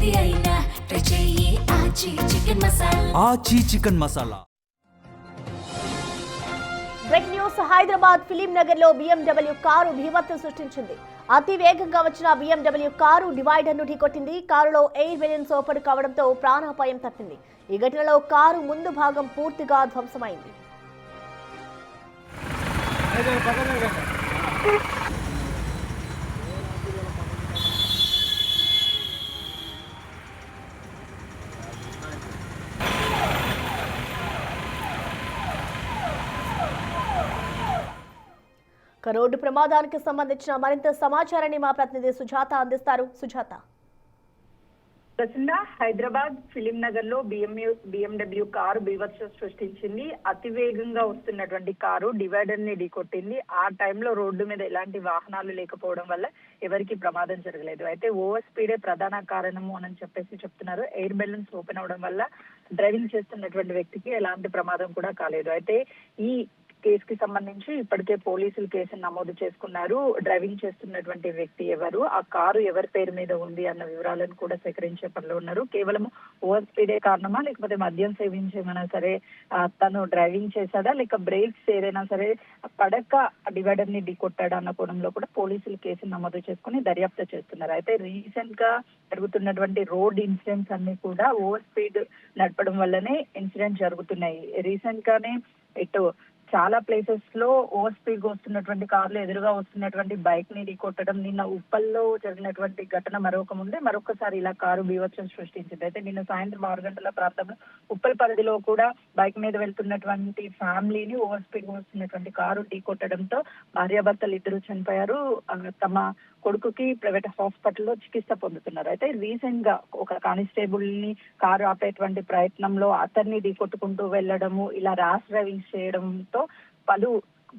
ఏది అయినా ట్రై చెయ్యి ఆచి చికెన్ మసాలా. ఆచి chicken masala. Break news. Hyderabad film Nagar లో BMW కారు భీభత్సం సృష్టించింది. అతి వేగంగా వచ్చిన BMW కారు డివైడర్ ను ఢీకొట్టింది. కారులో ఎయిర్ బెలూన్స్ ఓపెన్ కావడంతో ప్రాణాపాయం తప్పింది. ఈ ఘటనలో కారు ముందు భాగం పూర్తిగా ధ్వంసమైంది. రోడ్డు ప్రమాదానికి సంబంధించిన మరింత సమాచారాన్ని మా ప్రతినిధి సుజాత అందిస్తారు. సుజాత. హైదరాబాద్ ఫిలిం నగర్ లో BMW కారు బీభత్సం సృష్టించింది. అతి వేగంగా వస్తున్నటువంటి కారు డివైడర్ ని ఢీకొట్టింది. ఆ టైంలో రోడ్డు మీద ఎలాంటి వాహనాలు లేకపోవడం వల్ల ఎవరికి ప్రమాదం జరగలేదు. అయితే ఓవర్ స్పీడే ప్రధాన కారణము అని చెప్తున్నారు. ఎయిర్ బెలూన్స్ ఓపెన్ అవడం వల్ల డ్రైవింగ్ చేస్తున్నటువంటి వ్యక్తికి ఎలాంటి ప్రమాదం కూడా కాలేదు. అయితే ఈ కేసుకి సంబంధించి ఇప్పటికే పోలీసులు కేసును నమోదు చేసుకున్నారు. డ్రైవింగ్ చేస్తున్నటువంటి వ్యక్తి ఎవరు, ఆ కారు ఎవరి పేరు మీద ఉంది అన్న వివరాలను కూడా సేకరించే పనిలో ఉన్నారు. కేవలం ఓవర్ స్పీడే కారణమా, లేకపోతే మద్యం సేవించేమైనా సరే తను డ్రైవింగ్ చేశాడా, లేక బ్రేక్స్ ఏదైనా సరే పడక డివైడర్ ని ఢీకొట్టాడా అన్న కోణంలో కూడా పోలీసులు కేసును నమోదు చేసుకుని దర్యాప్తు చేస్తున్నారు. అయితే రీసెంట్ గా జరుగుతున్నటువంటి రోడ్ ఇన్సిడెంట్స్ అన్ని కూడా ఓవర్ స్పీడ్ నడపడం వల్లనే ఇన్సిడెంట్ జరుగుతున్నాయి. రీసెంట్ గానే ఇటు చాలా ప్లేసెస్ లో ఓవర్ స్పీడ్ గా వస్తున్నటువంటి కార్లు ఎదురుగా వస్తున్నటువంటి బైక్ ని ఢీకొట్టడం, నిన్న ఉప్పల్లో జరిగినటువంటి ఘటన మరొకసారి ఇలా కారు బీభత్సం సృష్టించింది. అయితే నిన్న సాయంత్రం 6 గంటల ప్రాంతంలో ఉప్పల్ పరిధిలో కూడా బైక్ మీద వెళ్తున్నటువంటి ఫ్యామిలీని ఓవర్ స్పీడ్ గా వస్తున్నటువంటి కారు ఢీకొట్టడంతో భార్యాభర్తలు ఇద్దరు చనిపోయారు. తమ కొడుకుకి ప్రైవేట్ హాస్పిటల్లో చికిత్స పొందుతున్నారు. అయితే రీసెంట్ గా ఒక కానిస్టేబుల్ ని కారు ఆపేటువంటి ప్రయత్నంలో అతన్ని ఢీకొట్టుకుంటూ వెళ్లడము, ఇలా ర్యాష్ డ్రైవింగ్ చేయడంతో పలు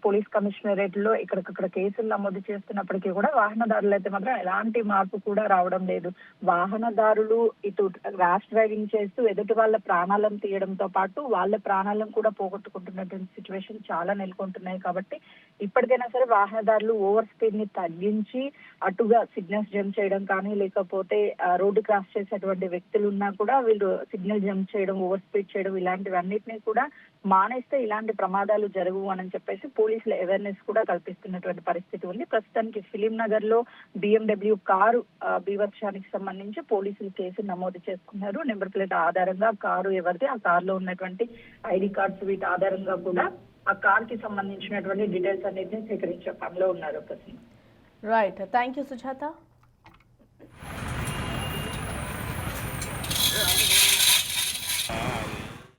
పోలీస్ కమిషనరేట్ లో ఇక్కడికక్కడ కేసులు నమోదు చేస్తున్నప్పటికీ కూడా వాహనదారులు అయితే మాత్రం ఎలాంటి మార్పు కూడా రావడం లేదు. వాహనదారులు ఇటు ర్యాష్ డ్రైవింగ్ చేస్తూ ఎదుటి వాళ్ళ ప్రాణాలను తీయడంతో పాటు వాళ్ళ ప్రాణాలను కూడా పోగొట్టుకుంటున్నటువంటి సిచ్యువేషన్ చాలా నెలకొంటున్నాయి. కాబట్టి ఇప్పటికైనా సరే వాహనదారులు ఓవర్ స్పీడ్ ని తగ్గించి అటుగా సిగ్నల్స్ జంప్ చేయడం కానీ, లేకపోతే రోడ్డు క్రాస్ చేసేటువంటి వ్యక్తులు ఉన్నా కూడా వీళ్ళు సిగ్నల్ జంప్ చేయడం, ఓవర్ స్పీడ్ చేయడం ఇలాంటివన్నిటిని కూడా మానేస్తే ఇలాంటి ప్రమాదాలు జరగవు అని చెప్పేసి పోలీసుల అవేర్నెస్ కూడా కల్పిస్తున్నటువంటి పరిస్థితి ఉంది. ప్రస్తుతానికి ఫిలిం నగర్ లో BMW కారు బీభత్సానికి సంబంధించి పోలీసులు కేసు నమోదు చేసుకున్నారు. నెంబర్ ప్లేట్ ఆధారంగా కారు ఎవరిది, ఆ కారులో ఉన్నటువంటి ID కార్డ్స్ వీటి ఆధారంగా కూడా ఆ కార్ కి సంబంధించినటువంటి డీటెయిల్స్ అన్నిటిని సేకరించే పనిలో ఉన్నారు. Right, thank you Sujatha.